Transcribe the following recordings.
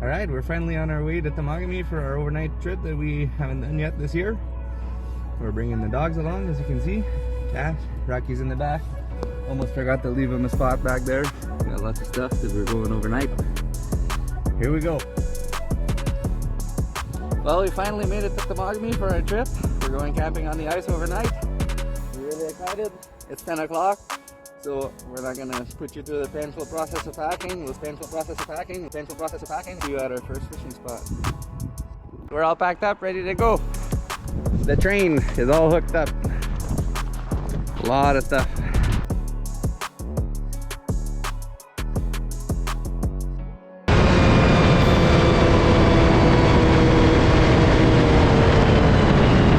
Alright, we're finally on our way to Temagami for our overnight trip that we haven't done yet this year. We're bringing the dogs along, as you can see. Cash, Rocky's in the back. Almost forgot to leave him a spot back there. Got lots of stuff because we're going overnight. Here we go. Well, we finally made it to Temagami for our trip. We're going camping on the ice overnight. We're really excited. It's 10 o'clock. So we're not gonna put you through the painful process of packing. See you at our first fishing spot. We're all packed up, ready to go. The train is all hooked up. A lot of stuff.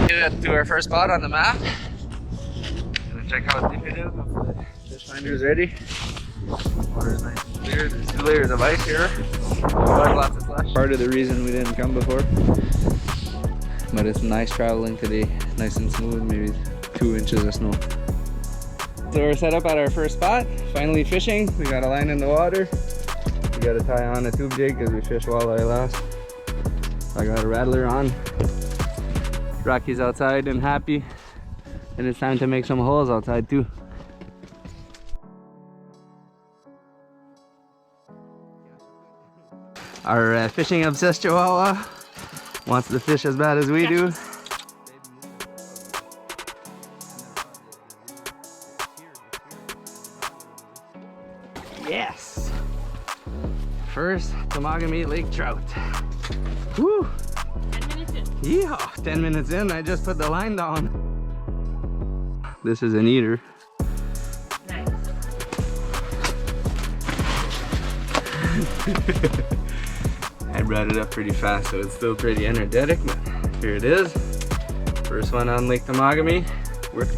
Made it to our first spot on the map. Gonna check how deep it is. Fish finder's ready. Water's nice and clear. There's 2 layers of ice here. Lots of slush. Part of the reason we didn't come before. But it's nice traveling today. Nice and smooth, maybe 2 inches of snow. So we're set up at our first spot. Finally fishing. We got a line in the water. We got to tie on a tube jig because we fished walleye last. I got a rattler on. Rocky's outside and happy. And it's time to make some holes outside too. Our fishing obsessed Chihuahua wants to fish as bad as we do. Yes! First Temagami Lake trout. Woo! 10 minutes in. Yeah, 10 minutes in, I just put the line down. This is an eater. Nice. I brought it up pretty fast, so it's still pretty energetic, but here it is. First one on Lake Temagami. Worked.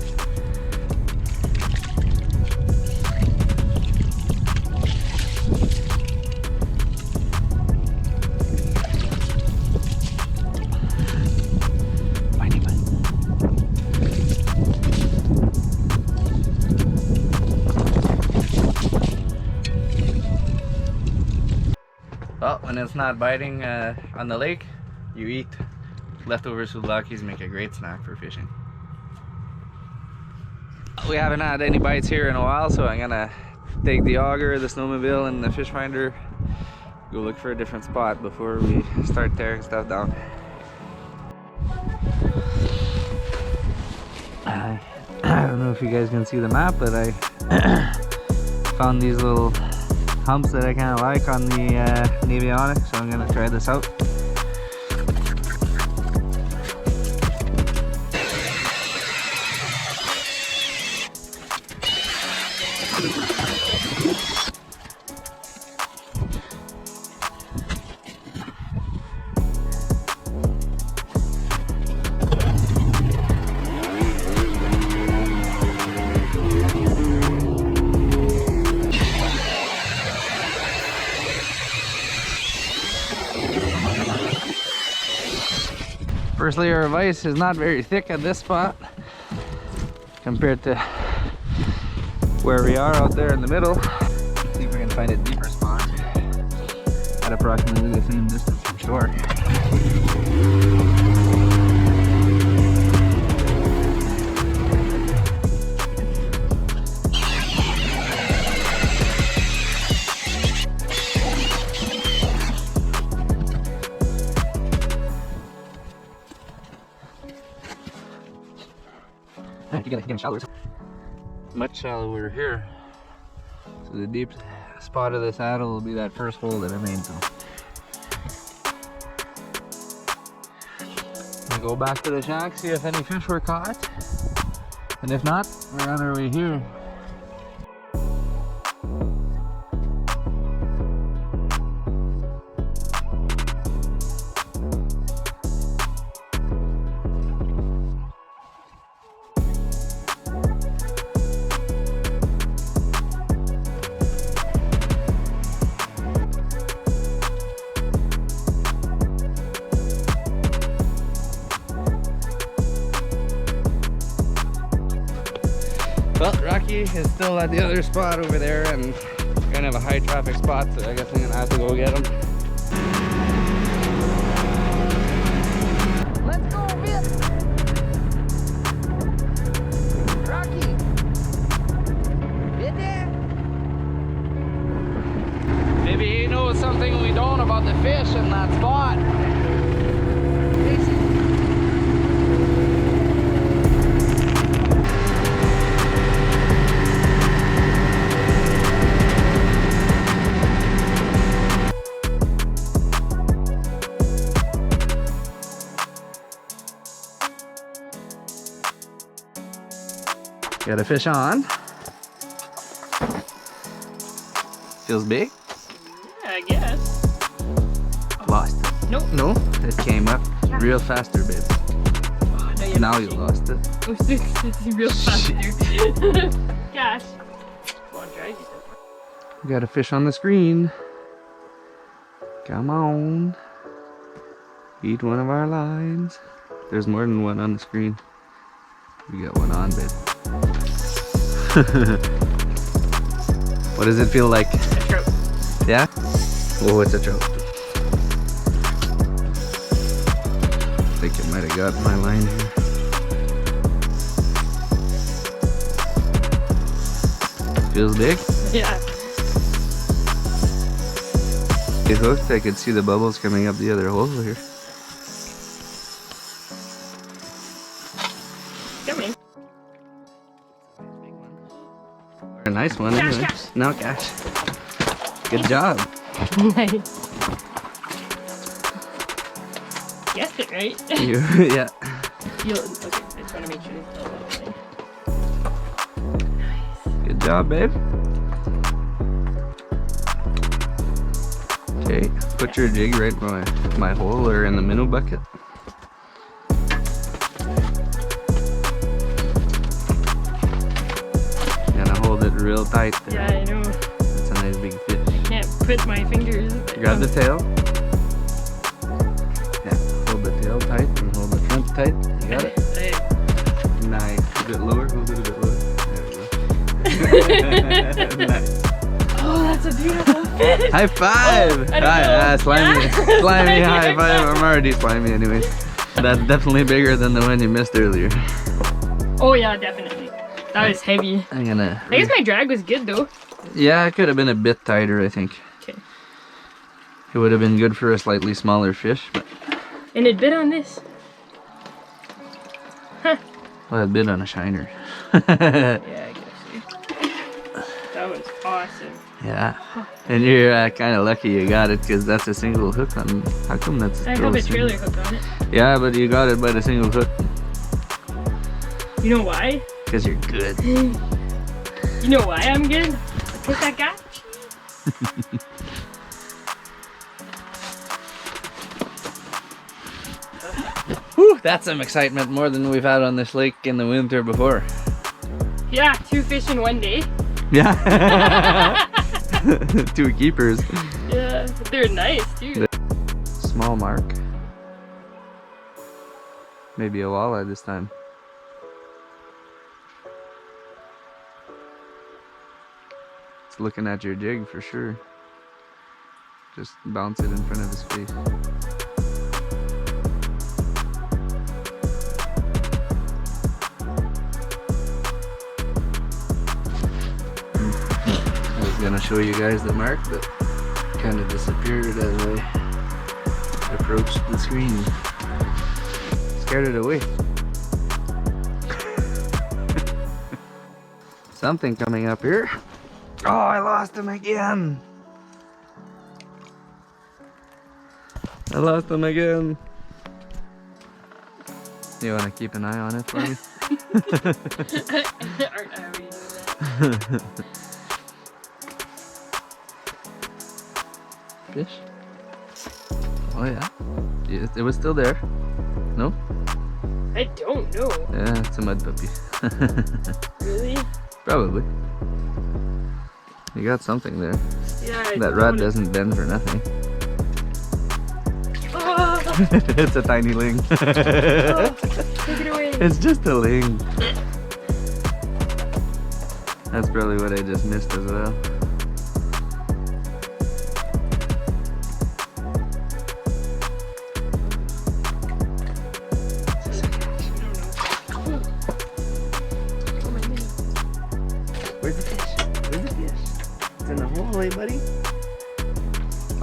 Well, when it's not biting on the lake, you eat. Leftover souvlaki's make a great snack for fishing. We haven't had any bites here in a while, so I'm gonna take the auger, the snowmobile, and the fish finder, go look for a different spot before we start tearing stuff down. I don't know if you guys can see the map, but I found these little humps that I kind of like on the Navionics, so I'm gonna try this out. First layer of ice is not very thick at this spot compared to where we are out there in the middle. Let's see if we can find a deeper spot at approximately the same distance from shore. You gotta get shallower. Much shallower here. So the deep spot of the saddle will be that first hole that I made. So we'll go back to the shack, see if any fish were caught, and if not, we're on our way here. Well, Rocky is still at the other spot over there, and kind of a high traffic spot, so I guess I'm gonna have to go get him. Rocky! Get there! Maybe he knows something we don't about the fish in that spot. Got a fish on. Feels big. Yeah, I guess. Lost it. Nope. No, it came up real faster, babe. Oh, no, Now you lost it. Oh, it's real fast, dude. Gosh. Come on, try it. We got a fish on the screen. Come on. Eat one of our lines. There's more than one on the screen. We got one on, babe. What does it feel like? A trout. Yeah? Oh, it's a trout. I think it might have got my line here. Feels big? Yeah. It hooked, I could see the bubbles coming up the other hole here. Coming. A nice one, Cash, anyway. cash. No cash. Good job. Nice. Guessed it, right? You, yeah. Okay, I just want to make sure it's all okay. Good job, babe. Okay, put your jig right by my hole or in the minnow bucket. Gotta hold it real tight there. Yeah, I know. That's a nice big fish. Can't put my fingers. Grab the tail. Yeah, hold the tail tight and hold the front tight. You got it? Hey. Nice. A bit lower, hold it a bit lower. There we go. Nice. Oh, that's a beautiful fish. High five! Oh, I don't know. Slimy. Yeah. Slimy high five. I'm already slimy anyways. That's definitely bigger than the one you missed earlier. Oh yeah, definitely. That was heavy. I'm gonna... I guess my drag was good though. Yeah, it could have been a bit tighter, I think. Okay. It would have been good for a slightly smaller fish, but... And it bit on this. Huh. Well, it bit on a shiner. Yeah, I guess. That was awesome. Yeah. And you're kind of lucky you got it, because that's a single hook on... How come that's... I have a trailer hook on it. Yeah, but you got it by the single hook. You know why? Because you're good. You know why I'm good? Because I got you. Whew, that's some excitement, more than we've had on this lake in the winter before. Yeah, 2 fish in 1 day. Yeah. 2 keepers. Yeah, they're nice too. Small mark. Maybe a walleye this time. It's looking at your jig for sure. Just bounce it in front of his face. I was gonna show you guys the mark, but kind of disappeared as I approached the screen. Scared it away. Something coming up here. Oh, I lost him again. I lost him again. You want to keep an eye on it for me? Aren't I already doing that? Fish? Oh yeah. It was still there. No? I don't know. Yeah, it's a mud puppy. Really? Probably. You got something there. Yeah. That rod doesn't bend for nothing. Oh, It's a tiny ling. oh, take it away. It's just a ling. That's probably what I just missed as well. Just a second.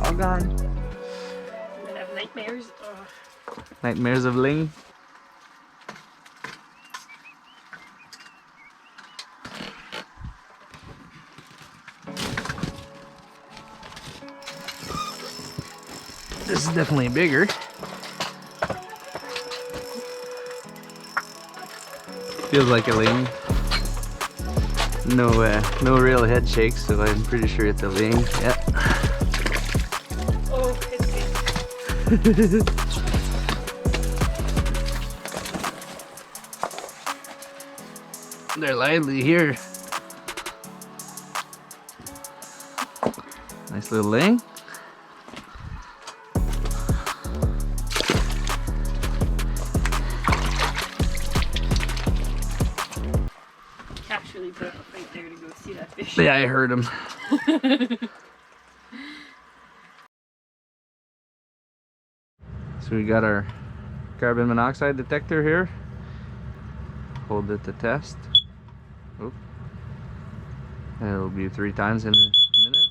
All gone. I'm gonna have nightmares. Ugh. Nightmares of ling. This is definitely bigger. Feels like a ling. No real head shakes, so I'm pretty sure it's a ling. Yeah. Oh, it's big. They're lively here. Nice little ling. Actually put up right there to go see that fish. Yeah, I heard him. So we got our carbon monoxide detector here. Hold it to test. Oop. And it'll be 3 times in a minute.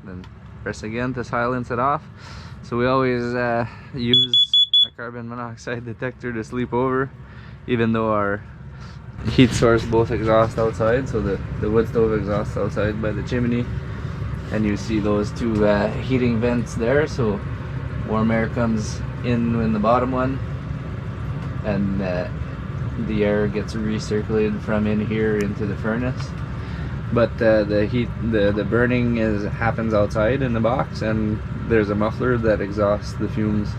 Then press again to silence it off. So we always use a carbon monoxide detector to sleep over, even though our heat source both exhaust outside. So the wood stove exhausts outside by the chimney, and you see those 2 heating vents there. So warm air comes in the bottom one, and the air gets recirculated from in here into the furnace. But the burning happens outside in the box, and there's a muffler that exhausts the fumes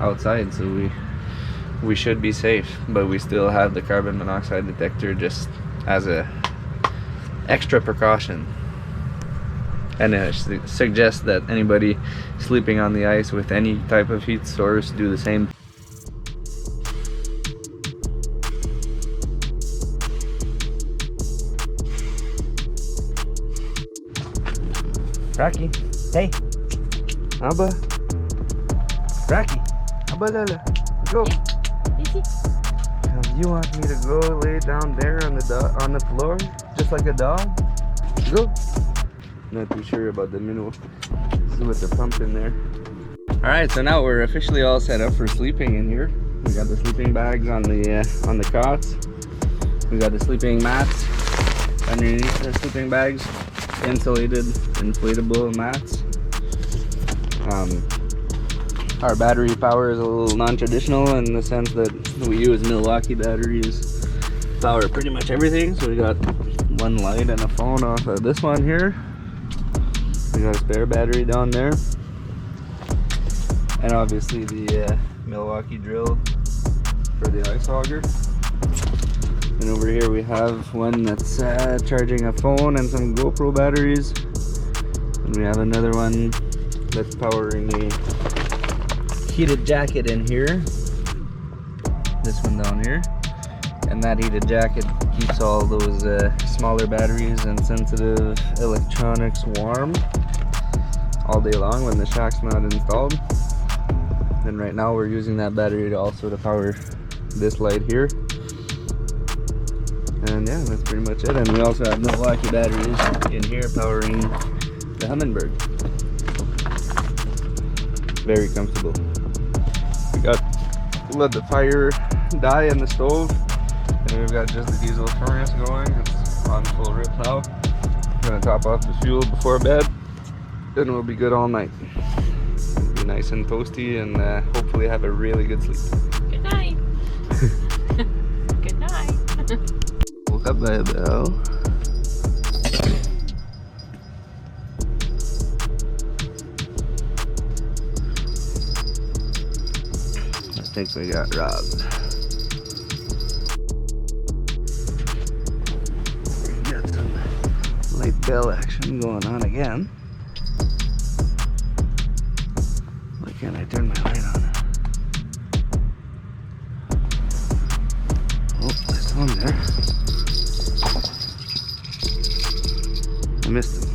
outside. So we should be safe, but we still have the carbon monoxide detector just as a extra precaution. And I suggest that anybody sleeping on the ice with any type of heat source do the same. Rocky, hey, Abba, Rocky, Abba Lala, go. You want me to go lay down there on the floor, just like a dog? Go. Not too sure about the minnow. This is with the pump in there. All right, so now we're officially all set up for sleeping in here. We got the sleeping bags on the cots. We got the sleeping mats underneath the sleeping bags. Insulated, inflatable mats. Our battery power is a little non-traditional in the sense that we use Milwaukee batteries to power pretty much everything. So we got 1 light and a phone off of this one here. We got a spare battery down there, and obviously the Milwaukee drill for the ice auger. And over here we have one that's charging a phone and some GoPro batteries. And we have another one that's powering a heated jacket in here. This one down here. And that heated jacket keeps all those smaller batteries and sensitive electronics warm all day long when the shack's not installed. And right now we're using that battery also to power this light here. And yeah, that's pretty much it. And we also have Milwaukee batteries in here powering the Humminbird. Very comfortable. Let the fire die in the stove, and we've got just the diesel furnace going. It's on full rip now. We're gonna top off the fuel before bed, then we'll be good all night. It'll be nice and toasty, and hopefully have a really good sleep. Good night. Good night. Woke up by a bell. I think we got robbed. We got some light bell action going on again. Why can't I turn my light on? Oh, there's one there. I missed him.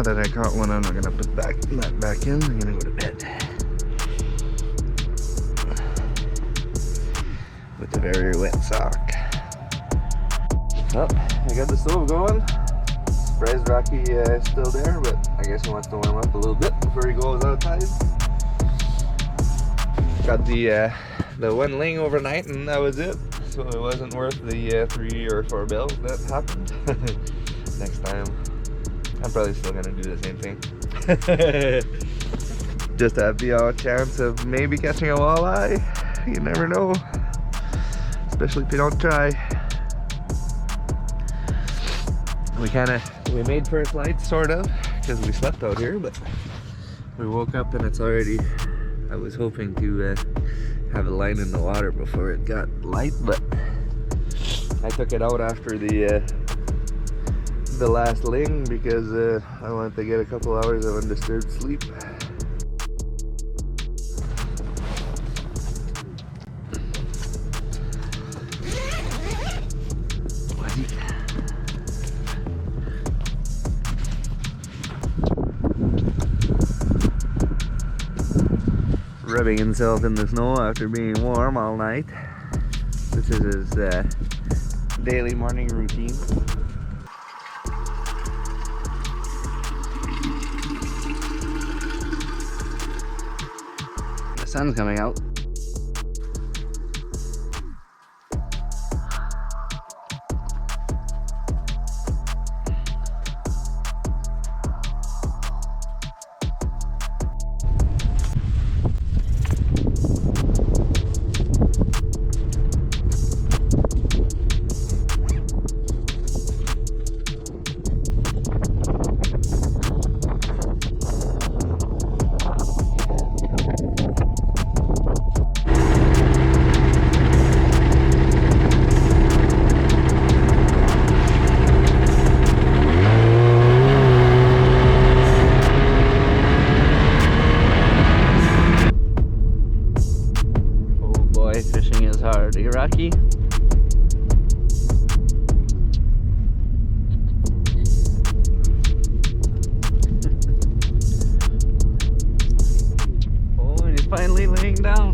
now that I caught one, I'm not gonna put that back in. I'm gonna go to bed with a very wet sock. Oh, I got the stove going. Surprised Rocky is still there, but I guess he wants to warm up a little bit before he goes outside. Got the one ling overnight, and that was it. So it wasn't worth the 3 or 4 bills that happened. Next time, I'm probably still gonna do the same thing. Just to have the odd chance of maybe catching a walleye. You never know, especially if you don't try. We made first light, sort of, because we slept out here, but we woke up and it's already, I was hoping to have a line in the water before it got light, but I took it out after the last ling because I wanted to get a couple hours of undisturbed sleep. Rubbing himself in the snow after being warm all night. This is his daily morning routine. The sun's coming out. Fishing is hard, are you Rocky? Oh, and he's finally laying down.